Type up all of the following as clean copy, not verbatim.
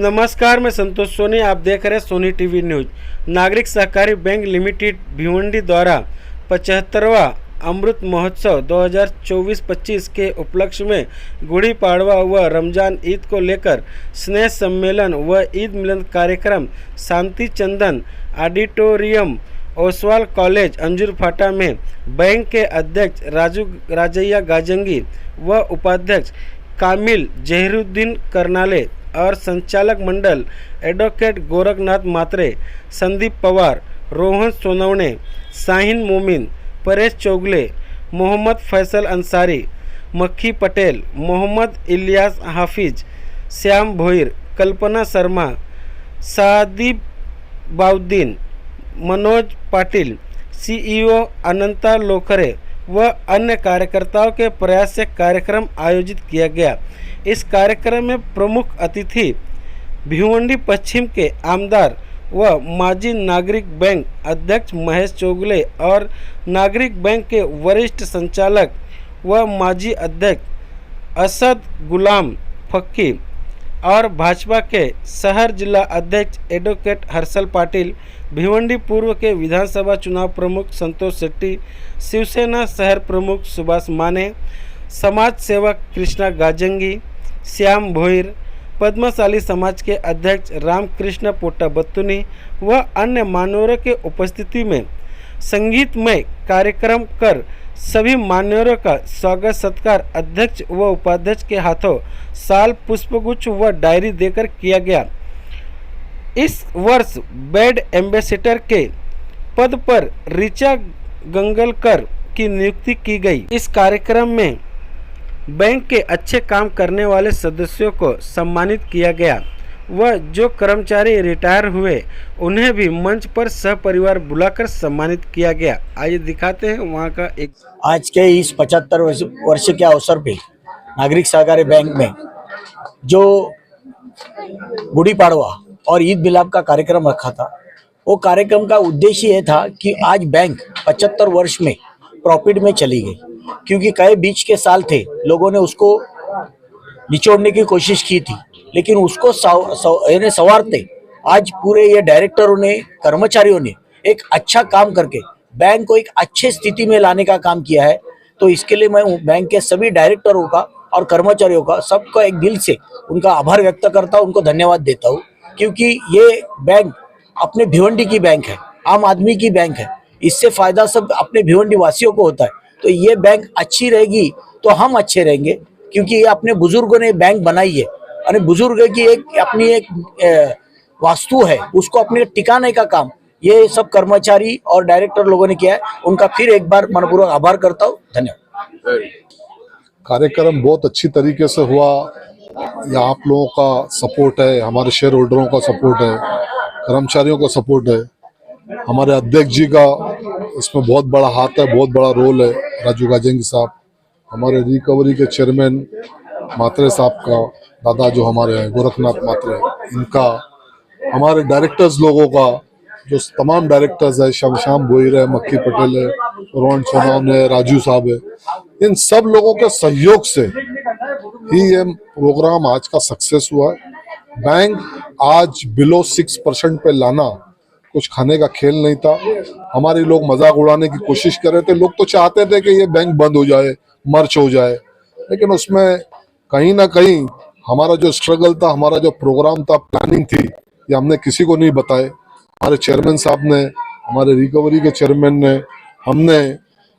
नमस्कार, मैं संतोष सोनी। आप देख रहे हैं सोनी टीवी न्यूज। नागरिक सहकारी बैंक लिमिटेड भिवंडी द्वारा 75वां अमृत महोत्सव 2024-25 के उपलक्ष्य में गुड़ी पाड़वा व रमजान ईद को लेकर स्नेह सम्मेलन व ईद मिलन कार्यक्रम शांति चंदन ऑडिटोरियम ओसवाल कॉलेज अंजुर फाटा में बैंक के अध्यक्ष राजैया गाजंगी व उपाध्यक्ष कामिल जहीरुद्दीन करनाले और संचालक मंडल एडवोकेट गोरखनाथ मात्रे, संदीप पवार, रोहन सोनवणे, शाहीन मोमिन, परेश चौगले, मोहम्मद फैसल अंसारी, मक्खी पटेल, मोहम्मद इलियास हाफिज, श्याम भोईर, कल्पना शर्मा, सादिब बाउद्दीन, मनोज पाटिल, सीईओ अनंता लोखरे व अन्य कार्यकर्ताओं के प्रयास से कार्यक्रम आयोजित किया गया। इस कार्यक्रम में प्रमुख अतिथि भिवंडी पश्चिम के आमदार व माजी नागरिक बैंक अध्यक्ष महेश चौगले और नागरिक बैंक के वरिष्ठ संचालक व माजी अध्यक्ष असद गुलाम फक्की और भाजपा के शहर जिला अध्यक्ष एडवोकेट हर्षल पाटिल, भिवंडी पूर्व के विधानसभा चुनाव प्रमुख संतोष शेट्टी, शिवसेना शहर प्रमुख सुभाष माने, समाज सेवक कृष्णा गाजंगी, श्याम भोईर, पद्मशाली समाज के अध्यक्ष रामकृष्ण पोटा बत्तुनी व अन्य मान्यवरों के उपस्थिति में संगीतमय कार्यक्रम कर सभी मान्यवरों का स्वागत सत्कार अध्यक्ष व उपाध्यक्ष के हाथों साल पुष्पगुच्छ व डायरी देकर किया गया। इस वर्ष ब्रांड एम्बेसडर के पद पर ऋचा गंगलकर की नियुक्ति की गई। इस कार्यक्रम में बैंक के अच्छे काम करने वाले सदस्यों को सम्मानित किया गया व जो कर्मचारी रिटायर हुए उन्हें भी मंच पर सहपरिवार बुलाकर सम्मानित किया गया। आइए दिखाते हैं वहां का एक। आज के इस 75 वर्ष के अवसर पे नागरिक सहकारी बैंक में जो गुड़ी पाड़वा और ईद मिलाप का कार्यक्रम रखा था, वो कार्यक्रम का उद्देश्य ये था कि आज बैंक 75 वर्ष में प्रॉफिट में चली गई, क्योंकि कई बीच के साल थे, लोगों ने उसको निचोड़ने की कोशिश की थी, लेकिन उसको संवारते आज पूरे ये डायरेक्टरों ने, कर्मचारियों ने एक अच्छा काम करके बैंक को एक अच्छे स्थिति में लाने का काम किया है। तो इसके लिए मैं बैंक के सभी डायरेक्टरों का और कर्मचारियों का सबका एक दिल से उनका आभार व्यक्त करता हूँ, उनको धन्यवाद देता हूँ, क्योंकि ये बैंक अपने भिवंडी की बैंक है, आम आदमी की बैंक है। इससे फायदा सब अपने भिवंडी वासियों को होता है। तो ये बैंक अच्छी रहेगी तो हम अच्छे रहेंगे, क्योंकि ये अपने बुजुर्गों ने बैंक बनाई है और बुजुर्ग की एक अपनी एक वास्तु है, उसको अपने टिकाने का काम ये सब कर्मचारी और डायरेक्टर लोगों ने किया है। उनका फिर एक बार मनपूर्वक आभार करता हूँ। धन्यवाद। कार्यक्रम बहुत अच्छी तरीके से हुआ। या आप लोगों का सपोर्ट है, हमारे शेयर होल्डरों का सपोर्ट है, कर्मचारियों का सपोर्ट है, हमारे अध्यक्ष जी का इसमें बहुत बड़ा हाथ है, बहुत बड़ा रोल है, राजू गाजंगी साहब, हमारे रिकवरी के चेयरमैन मात्रे साहब का दादा जो हमारे हैं गोरखनाथ मात्रे, इनका, हमारे डायरेक्टर्स लोगों का, जो तमाम डायरेक्टर्स है, श्याम भोईर है, मक्खी पटेल है, रोहन सोनवणे है, राजू साहब है, इन सब लोगों के सहयोग से ही ये प्रोग्राम आज का सक्सेस हुआ है। बैंक आज बिलो 6% पे लाना कुछ खाने का खेल नहीं था। हमारे लोग मजाक उड़ाने की कोशिश कर रहे थे, लोग तो चाहते थे कि ये बैंक बंद हो जाए, मर्ज हो जाए, लेकिन उसमें कहीं ना कहीं हमारा जो स्ट्रगल था, हमारा जो प्रोग्राम था, प्लानिंग थी, ये हमने किसी को नहीं बताए। हमारे चेयरमैन साहब ने, हमारे रिकवरी के चेयरमैन ने, हमने,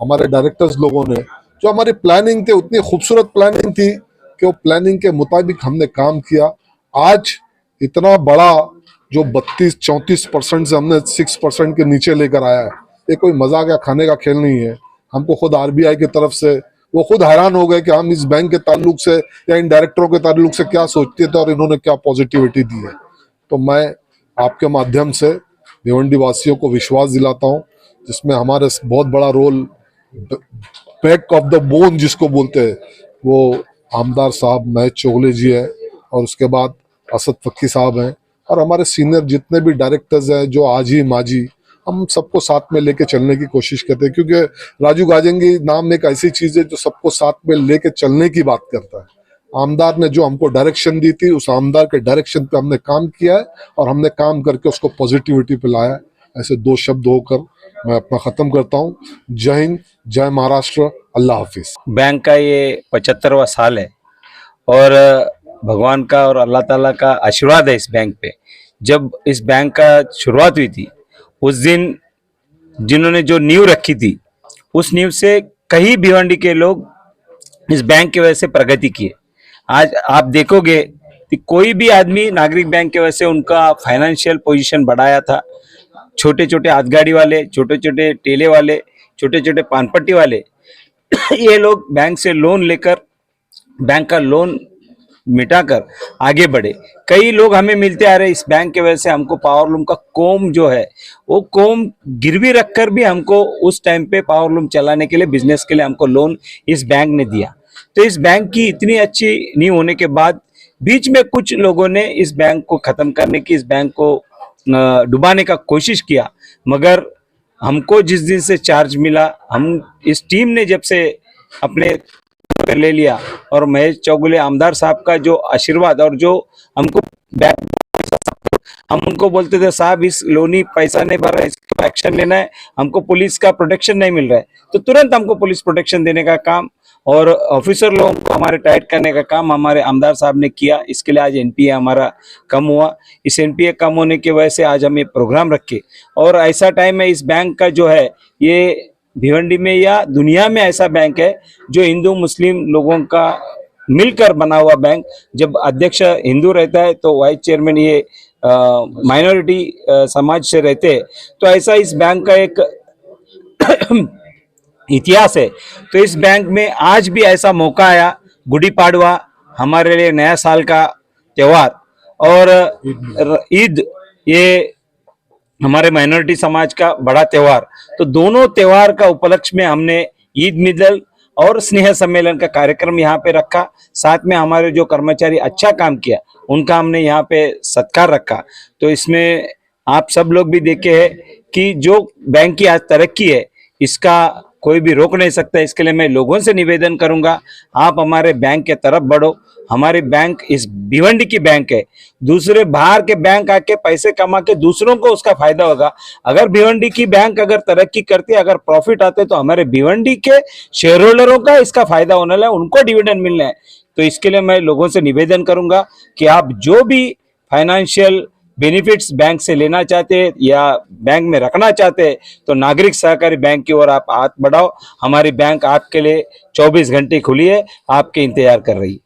हमारे डायरेक्टर्स लोगों ने, जो हमारी प्लानिंग थी उतनी खूबसूरत प्लानिंग थी कि वो प्लानिंग के मुताबिक हमने काम किया। आज इतना बड़ा जो 32-34% से हमने 6% के नीचे लेकर आया है, ये कोई मजाक या खाने का खेल नहीं है। हमको खुद आरबीआई की तरफ से वो खुद हैरान हो गए कि हम इस बैंक के ताल्लुक से या इन डायरेक्टरों के ताल्लुक से क्या सोचते थे और इन्होंने क्या पॉजिटिविटी दी है। तो मैं आपके माध्यम से भिवंडी वासियों को विश्वास दिलाता हूँ, जिसमें हमारे बहुत बड़ा roll back of the bone जिसको बोलते हैं वो आमदार साहब महेश चौगले जी है, और उसके बाद असद फक्की साहब हैं, और हमारे सीनियर जितने भी डायरेक्टर्स हैं, जो आजी माजी, हम सबको साथ में लेके चलने की कोशिश करते हैं, क्योंकि राजू गाजंगी नाम एक ऐसी चीज है जो सबको साथ में लेके चलने की बात करता है। आमदार ने जो हमको डायरेक्शन दी थी, उस आमदार के डायरेक्शन पे हमने काम किया है और हमने काम करके उसको पॉजिटिविटी पे लाया है। ऐसे 2 शब्द होकर मैं अपना खत्म करता हूँ। जय हिंद, जय महाराष्ट्र, अल्लाह हाफिज। बैंक का ये 75वां साल है और भगवान का और अल्लाह ताला का आशीर्वाद है इस बैंक पे। जब इस बैंक का शुरुआत हुई थी उस दिन जिन्होंने जो नींव रखी थी उस नींव से कई भिवंडी के लोग इस बैंक की वजह से प्रगति किए। आज आप देखोगे कि कोई भी आदमी नागरिक बैंक की वजह से उनका फाइनेंशियल पोजीशन बढ़ाया था। छोटे छोटे हाथगाड़ी वाले, छोटे छोटे ठेले वाले, छोटे छोटे पानपट्टी वाले ये लोग बैंक से लोन लेकर बैंक का लोन मिटाकर आगे बढ़े। कई लोग हमें मिलते आ रहे इस बैंक की वजह से। हमको पावरलूम का कोम जो है वो कोम गिरवी रखकर भी हमको उस टाइम पे पावरलूम चलाने के लिए, बिजनेस के लिए हमको लोन इस बैंक ने दिया। तो इस बैंक की इतनी अच्छी नींव होने के बाद बीच में कुछ लोगों ने इस बैंक को खत्म करने की, इस बैंक को डुबाने का कोशिश किया, मगर हमको जिस दिन से चार्ज मिला, हम इस टीम ने जब से अपने ले लिया और महेश चौगुले आमदार साहब का जो आशीर्वाद और जो हमको हम उनको बोलते थे साहब इस लोनी पैसा नहीं भर रहा है, इसका एक्शन लेना है, हमको पुलिस का प्रोटेक्शन नहीं मिल रहा है, तो तुरंत हमको पुलिस प्रोटेक्शन देने का काम और ऑफिसर लोगों को हमारे टाइट करने का काम हमारे आमदार साहब ने किया। इसके लिए आज एनपीए हमारा कम हुआ। इस एनपीए कम होने की वजह से आज हम ये प्रोग्राम रखे और ऐसा टाइम है इस बैंक का जो है ये भिवंडी में या दुनिया में ऐसा बैंक है जो हिंदू मुस्लिम लोगों का मिलकर बना हुआ बैंक। जब अध्यक्ष हिंदू रहता है तो वाइस चेयरमैन ये माइनॉरिटी समाज से रहते हैं, तो ऐसा इस बैंक का एक इतिहास है। तो इस बैंक में आज भी ऐसा मौका आया, गुड़ी पाड़वा हमारे लिए नया साल का त्योहार और ईद ये हमारे माइनॉरिटी समाज का बड़ा त्योहार, तो दोनों त्योहार का उपलक्ष्य में हमने ईद मिलल और स्नेह सम्मेलन का कार्यक्रम यहाँ पे रखा। साथ में हमारे जो कर्मचारी अच्छा काम किया उनका हमने यहाँ पे सत्कार रखा। तो इसमें आप सब लोग भी देखे हैं कि जो बैंक की आज तरक्की है इसका कोई भी रोक नहीं सकता। इसके लिए मैं लोगों से निवेदन करूंगा, आप हमारे बैंक के तरफ बढ़ो। हमारी बैंक इस भिवंडी की बैंक है, दूसरे बाहर के बैंक आके पैसे कमा के दूसरों को उसका फायदा होगा। अगर भिवंडी की बैंक अगर तरक्की करती है, अगर प्रॉफिट आते तो हमारे भिवंडी के शेयर होल्डरों का इसका फायदा होने वाला है, उनको डिविडेंड मिलना है। तो इसके लिए मैं लोगों से निवेदन करूंगा कि आप जो भी फाइनेंशियल बेनिफिट्स बैंक से लेना चाहते हैं या बैंक में रखना चाहते हैं तो नागरिक सहकारी बैंक की ओर आप हाथ बढ़ाओ। हमारी बैंक आपके लिए 24 घंटे खुली है, आपके इंतजार कर रही है।